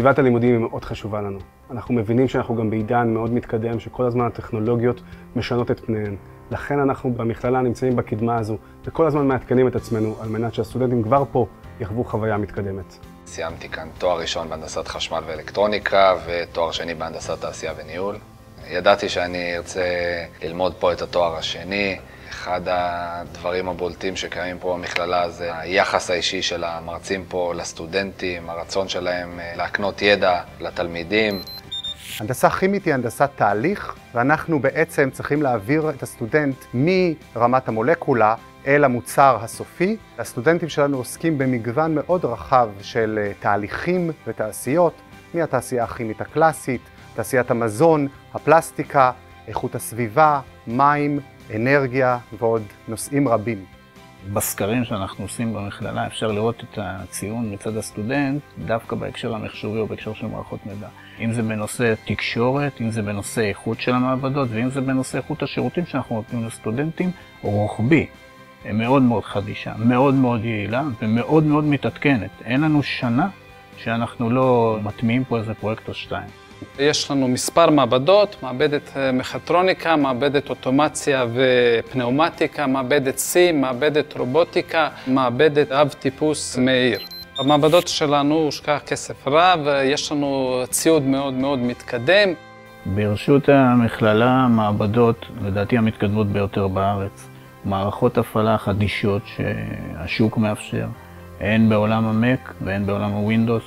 סביבת הלימודים היא מאוד חשובה לנו. אנחנו מבינים שאנחנו גם בעידן מאוד מתקדם, שכל הזמן הטכנולוגיות משנות את פניהן. לכן אנחנו במכללה נמצאים בקדמה הזו, וכל הזמן מעדכנים את עצמנו על מנת שהסטודנטים כבר פה יחוו חוויה מתקדמת. סיימתי כאן תואר ראשון בהנדסת חשמל ואלקטרוניקה, ותואר שני בהנדסת תעשייה וניהול. ידעתי שאני ארצה ללמוד פה את התואר השני. אחד הדברים הבולטים שקיימים פה במכללה זה היחס האישי של המרצים פה לסטודנטים, הרצון שלהם להקנות ידע לתלמידים. הנדסה כימית היא הנדסת תהליך, ואנחנו בעצם צריכים להעביר את הסטודנט מרמת המולקולה אל המוצר הסופי. הסטודנטים שלנו עוסקים במגוון מאוד רחב של תהליכים ותעשיות, מהתעשייה הכימית הקלאסית, תעשיית המזון, הפלסטיקה, איכות הסביבה, מים, אנרגיה ועוד נושאים רבים. בסקרים שאנחנו עושים במכללה אפשר לראות את הציון מצד הסטודנט דווקא בהקשר המחשובי או בהקשר של מערכות מידע. אם זה בנושא תקשורת, אם זה בנושא איכות של המעבדות ואם זה בנושא איכות השירותים שאנחנו נותנים לסטודנטים, רוחבי. מאוד מאוד חדישה, מאוד מאוד יעילה ומאוד מאוד מתעדכנת. אין לנו שנה שאנחנו לא מטמיעים פה איזה פרויקט או שתיים. יש לנו מספר מעבדות, מעבדת מכטרוניקה, מעבדת אוטומציה ופנאומטיקה, מעבדת C, מעבדת רובוטיקה, מעבדת אב טיפוס מאיר. במעבדות שלנו הושקע כסף רב, יש לנו ציוד מאוד מאוד מתקדם. ברשות המכללה מעבדות, לדעתי המתקדמות ביותר בארץ, מערכות הפעלה חדישות שהשוק מאפשר, הן בעולם המק והן בעולם הווינדוס.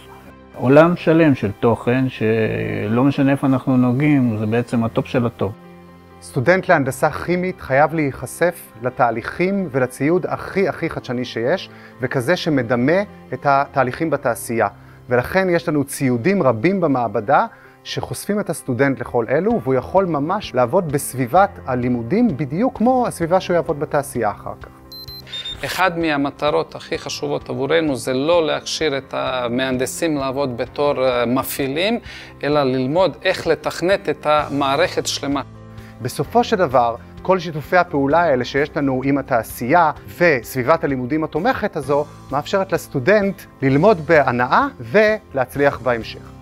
עולם שלם של תוכן שלא משנה איפה אנחנו נוגעים, זה בעצם הטופ של הטופ. סטודנט להנדסה כימית חייב להיחשף לתהליכים ולציוד הכי חדשני שיש, וכזה שמדמה את התהליכים בתעשייה. ולכן יש לנו ציודים רבים במעבדה שחושפים את הסטודנט לכל אלו, והוא יכול ממש לעבוד בסביבת הלימודים בדיוק כמו הסביבה שהוא יעבוד בתעשייה אחר כך. אחד מהמטרות הכי חשובות עבורנו זה לא להכשיר את המהנדסים לעבוד בתור מפעילים, אלא ללמוד איך לתכנת את המערכת שלמה. בסופו של דבר, כל שיתופי הפעולה האלה שיש לנו עם התעשייה וסביבת הלימודים התומכת הזו, מאפשרת לסטודנט ללמוד בהנאה ולהצליח בהמשך.